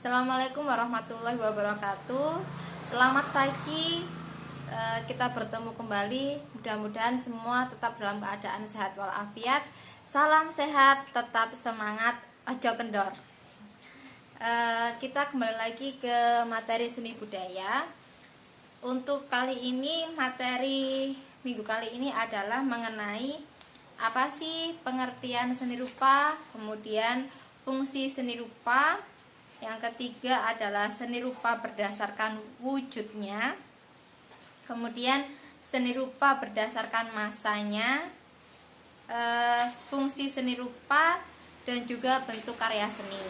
Assalamualaikum warahmatullahi wabarakatuh. Selamat pagi. Kita bertemu kembali. Mudah-mudahan semua tetap dalam keadaan sehat walafiat. Salam sehat, tetap semangat, ojo kendor. Kita kembali lagi ke materi seni budaya. Untuk kali ini, materi minggu kali ini adalah mengenai apa sih pengertian seni rupa, kemudian fungsi seni rupa. Yang ketiga adalah seni rupa berdasarkan wujudnya. Kemudian seni rupa berdasarkan masanya, fungsi seni rupa, dan juga bentuk karya seni.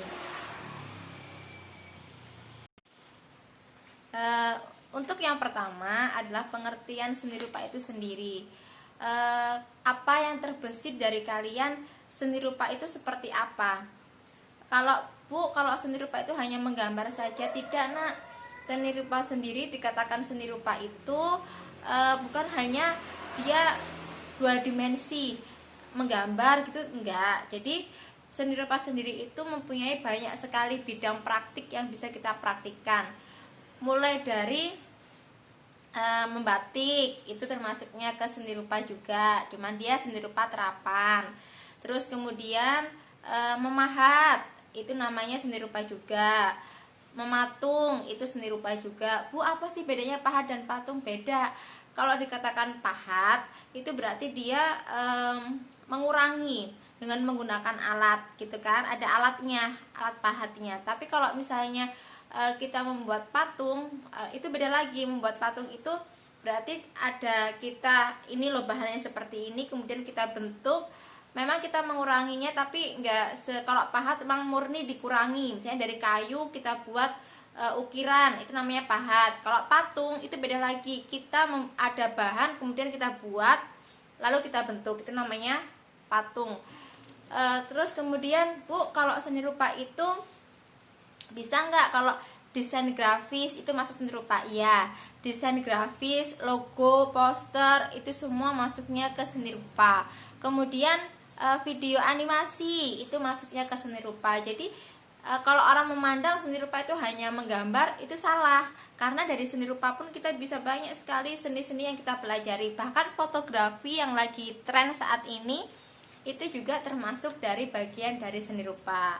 Untuk yang pertama adalah pengertian seni rupa itu sendiri. Apa yang terbesit dari kalian, seni rupa itu seperti apa? Kalau seni rupa itu hanya menggambar saja, tidak nak. Seni rupa sendiri dikatakan seni rupa itu bukan hanya dia dua dimensi menggambar gitu, enggak. Jadi seni rupa sendiri itu mempunyai banyak sekali bidang praktik yang bisa kita praktikkan. Mulai dari membatik, itu termasuknya ke seni rupa juga, cuman dia seni rupa terapan. Terus kemudian memahat, itu namanya seni rupa juga. Mematung, itu seni rupa juga. Bu, apa sih bedanya pahat dan patung? Beda. Kalau dikatakan pahat, itu berarti dia mengurangi dengan menggunakan alat, gitu kan. Ada alatnya, alat pahatnya. Tapi kalau misalnya kita membuat patung, itu beda lagi. Membuat patung itu berarti ada ini loh bahannya seperti ini, kemudian kita bentuk. Memang kita menguranginya, tapi enggak kalau pahat memang murni dikurangi. Misalnya dari kayu kita buat ukiran, itu namanya pahat. Kalau patung itu beda lagi. Kita ada bahan, kemudian kita buat, lalu kita bentuk, itu namanya patung. Terus kemudian, Bu, kalau seni rupa itu bisa enggak kalau desain grafis itu masuk seni rupa? Iya, desain grafis, logo, poster, itu semua masuknya ke seni rupa. Kemudian video animasi itu masuknya ke seni rupa. Jadi kalau orang memandang seni rupa itu hanya menggambar, itu salah. Karena dari seni rupa pun kita bisa banyak sekali seni-seni yang kita pelajari. Bahkan fotografi yang lagi tren saat ini itu juga termasuk dari bagian dari seni rupa.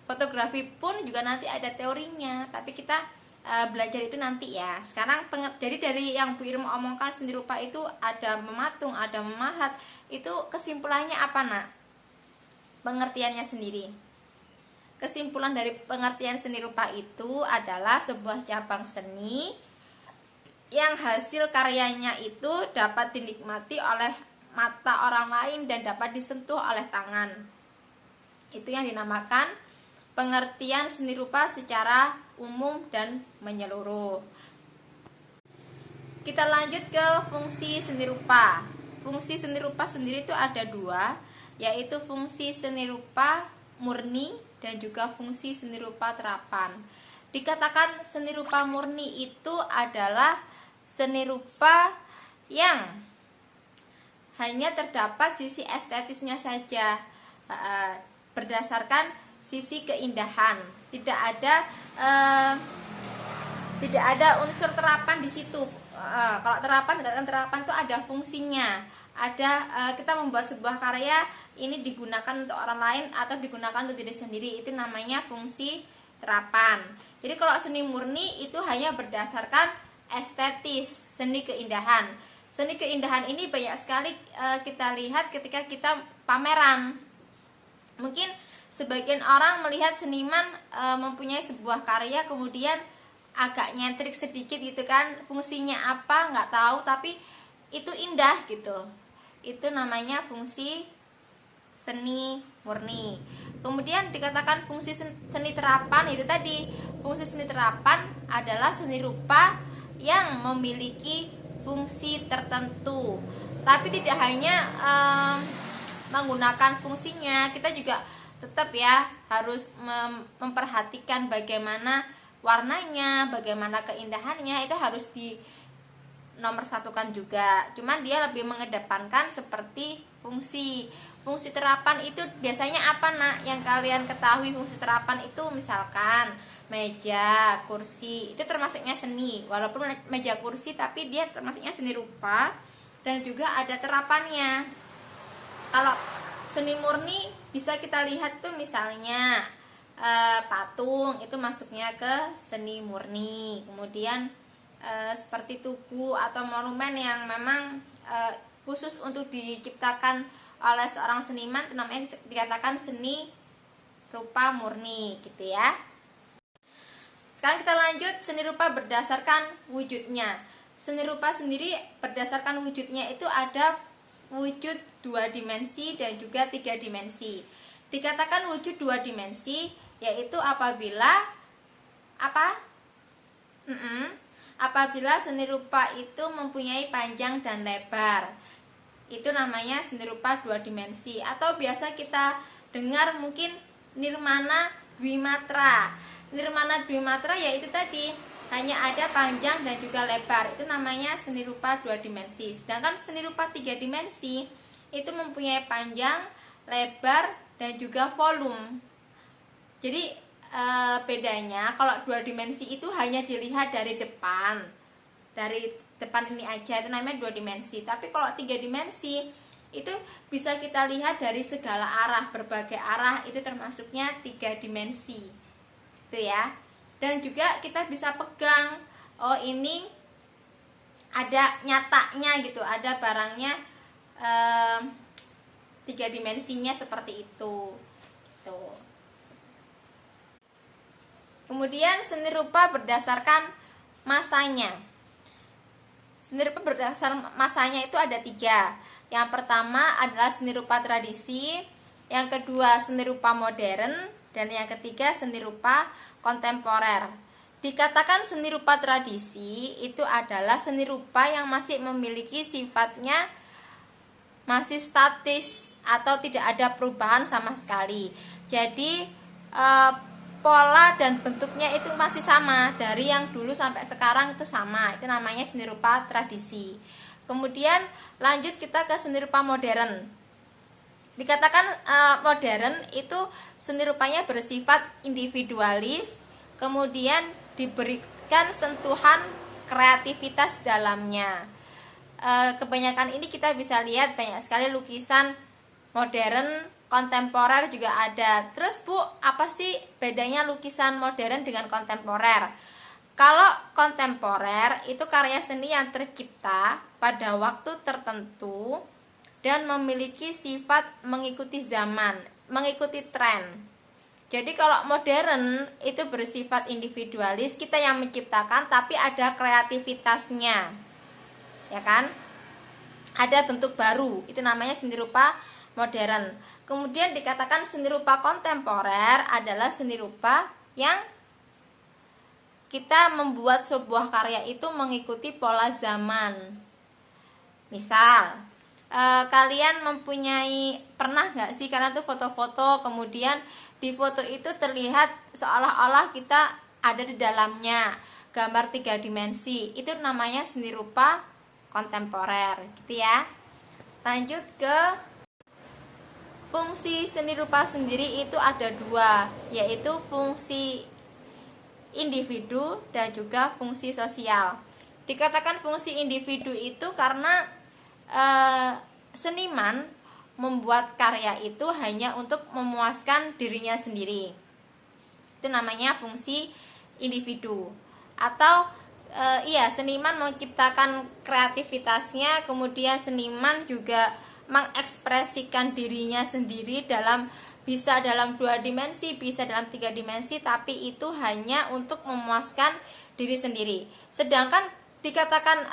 Fotografi pun juga nanti ada teorinya, tapi kita belajar itu nanti ya. Sekarang jadi dari yang Bu Irma omongkan, seni rupa itu ada mematung, ada memahat. Itu kesimpulannya apa, nak? Pengertiannya sendiri. Kesimpulan dari pengertian seni rupa itu adalah sebuah cabang seni yang hasil karyanya itu dapat dinikmati oleh mata orang lain dan dapat disentuh oleh tangan. Itu yang dinamakan pengertian seni rupa secara umum dan menyeluruh. Kita lanjut ke fungsi seni rupa. Fungsi seni rupa sendiri itu ada dua, yaitu fungsi seni rupa murni dan juga fungsi seni rupa terapan. Dikatakan seni rupa murni itu adalah seni rupa yang hanya terdapat sisi estetisnya saja, berdasarkan sisi keindahan, tidak ada unsur terapan di situ. Kalau terapan itu ada fungsinya, kita membuat sebuah karya ini digunakan untuk orang lain atau digunakan untuk diri sendiri, itu namanya fungsi terapan. Jadi kalau seni murni itu hanya berdasarkan estetis, seni keindahan. Seni keindahan ini banyak sekali kita lihat ketika kita pameran. Mungkin sebagian orang melihat seniman mempunyai sebuah karya, kemudian agak nyentrik sedikit gitu kan, fungsinya apa nggak tahu, tapi itu indah gitu. Itu namanya fungsi seni murni. Kemudian dikatakan fungsi seni terapan, itu tadi. Fungsi seni terapan adalah seni rupa yang memiliki fungsi tertentu, tapi tidak hanya menggunakan fungsinya, kita juga tetap ya harus memperhatikan bagaimana warnanya, bagaimana keindahannya, itu harus nomor satukan juga, cuman dia lebih mengedepankan seperti fungsi terapan itu biasanya apa nak yang kalian ketahui. Fungsi terapan itu misalkan meja, kursi, itu termasuknya seni, walaupun meja kursi tapi dia termasuknya seni rupa dan juga ada terapannya. Kalau seni murni bisa kita lihat tuh misalnya patung, itu masuknya ke seni murni. Kemudian seperti tugu atau monumen yang memang khusus untuk diciptakan oleh seorang seniman, itu namanya dikatakan seni rupa murni gitu ya. Sekarang kita lanjut seni rupa berdasarkan wujudnya. Seni rupa sendiri berdasarkan wujudnya itu ada wujud 2 dimensi dan juga 3 dimensi. Dikatakan wujud 2 dimensi yaitu apabila apabila seni rupa itu mempunyai panjang dan lebar. Itu namanya seni rupa 2 dimensi, atau biasa kita dengar mungkin nirmana dwimatra. Nirmana dwimatra yaitu tadi hanya ada panjang dan juga lebar, itu namanya seni rupa 2 dimensi. Sedangkan seni rupa 3 dimensi itu mempunyai panjang, lebar dan juga volume. Jadi bedanya kalau 2 dimensi itu hanya dilihat dari depan ini aja, itu namanya 2 dimensi. Tapi kalau 3 dimensi itu bisa kita lihat dari segala arah, berbagai arah, itu termasuknya 3 dimensi itu ya. Dan juga kita bisa pegang, oh ini ada nyatanya gitu, ada barangnya 3 dimensinya seperti itu gitu. Kemudian seni rupa berdasarkan masanya. Seni rupa berdasarkan masanya itu ada 3. Yang pertama adalah seni rupa tradisi, yang kedua seni rupa modern, dan yang ketiga seni rupa kontemporer. Dikatakan seni rupa tradisi itu adalah seni rupa yang masih memiliki sifatnya masih statis atau tidak ada perubahan sama sekali. Jadi pola dan bentuknya itu masih sama, dari yang dulu sampai sekarang itu sama, itu namanya seni rupa tradisi. Kemudian lanjut kita ke seni rupa modern. Dikatakan modern itu seni rupanya bersifat individualis, kemudian diberikan sentuhan kreativitas dalamnya. Kebanyakan ini kita bisa lihat banyak sekali lukisan modern, kontemporer juga ada. Terus Bu, apa sih bedanya lukisan modern dengan kontemporer? Kalau kontemporer itu karya seni yang tercipta pada waktu tertentu dan memiliki sifat mengikuti zaman, mengikuti tren. Jadi kalau modern itu bersifat individualis, kita yang menciptakan tapi ada kreativitasnya, ya kan? Ada bentuk baru, itu namanya seni rupa modern. Kemudian dikatakan seni rupa kontemporer adalah seni rupa yang kita membuat sebuah karya itu mengikuti pola zaman. Misal kalian pernah nggak sih kalian tuh foto-foto, kemudian di foto itu terlihat seolah-olah kita ada di dalamnya, gambar 3 dimensi, itu namanya seni rupa kontemporer gitu ya. Lanjut ke fungsi seni rupa sendiri itu ada 2, yaitu fungsi individu dan juga fungsi sosial. Dikatakan fungsi individu itu karena seniman membuat karya itu hanya untuk memuaskan dirinya sendiri, itu namanya fungsi individu. Atau seniman menciptakan kreativitasnya, kemudian seniman juga mengekspresikan dirinya sendiri bisa dalam 2 dimensi, bisa dalam 3 dimensi, tapi itu hanya untuk memuaskan diri sendiri. Sedangkan dikatakan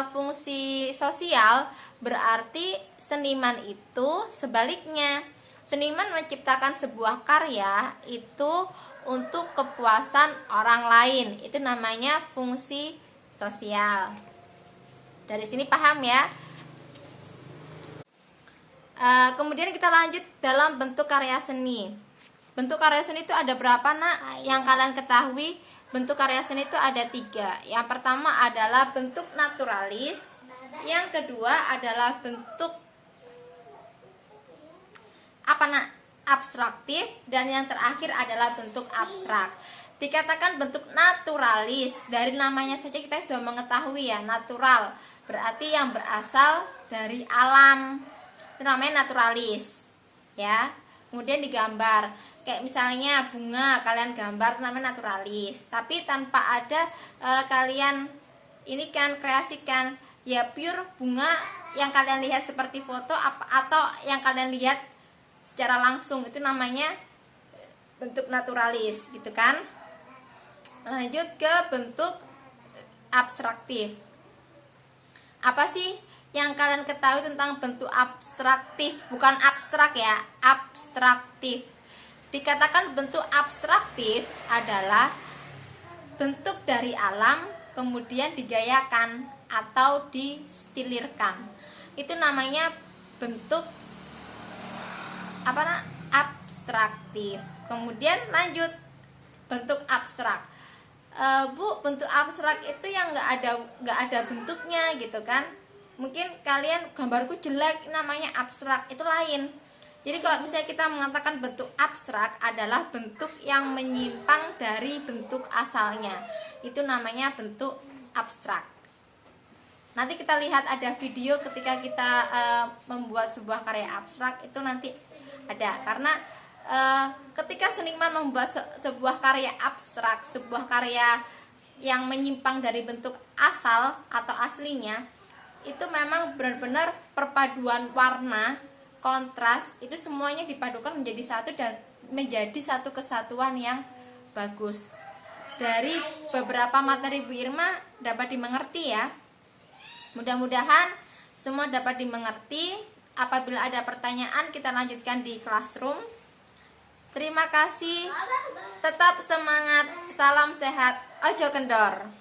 fungsi sosial, berarti seniman itu sebaliknya. Seniman menciptakan sebuah karya itu untuk kepuasan orang lain, itu namanya fungsi sosial. Dari sini paham ya? Kemudian kita lanjut dalam bentuk karya seni. Bentuk karya seni itu ada berapa nak? Yang kalian ketahui bentuk karya seni itu ada 3. Yang pertama adalah bentuk naturalis, yang kedua adalah bentuk abstraktif, dan yang terakhir adalah bentuk abstrak. Dikatakan bentuk naturalis, dari namanya saja kita sudah mengetahui ya, natural berarti yang berasal dari alam, itu namanya naturalis ya. Kemudian digambar, kayak misalnya bunga kalian gambar, namanya naturalis. Tapi tanpa ada kalian ini kan kreasikan, ya pure bunga yang kalian lihat seperti foto atau yang kalian lihat secara langsung, itu namanya bentuk naturalis gitu kan. Lanjut ke bentuk abstraktif. Apa sih yang kalian ketahui tentang bentuk abstraktif? Bukan abstrak ya, abstraktif. Dikatakan bentuk abstraktif adalah bentuk dari alam kemudian digayakan atau distilirkan. Itu namanya bentuk abstraktif. Kemudian lanjut bentuk abstrak. Bu, bentuk abstrak itu yang nggak ada bentuknya gitu kan. Mungkin kalian gambarku jelek, namanya abstrak, itu lain. Jadi kalau misalnya kita mengatakan bentuk abstrak adalah bentuk yang menyimpang dari bentuk asalnya, itu namanya bentuk abstrak. Nanti kita lihat ada video ketika kita membuat sebuah karya abstrak, itu nanti ada. Karena ketika seniman membuat sebuah karya abstrak, sebuah karya yang menyimpang dari bentuk asal atau aslinya, itu memang benar-benar perpaduan warna, kontras, itu semuanya dipadukan menjadi satu dan menjadi satu kesatuan yang bagus. Dari beberapa materi Bu Irma dapat dimengerti ya. Mudah-mudahan semua dapat dimengerti. Apabila ada pertanyaan, kita lanjutkan di classroom. Terima kasih. Tetap semangat. Salam sehat. Ojo kendor.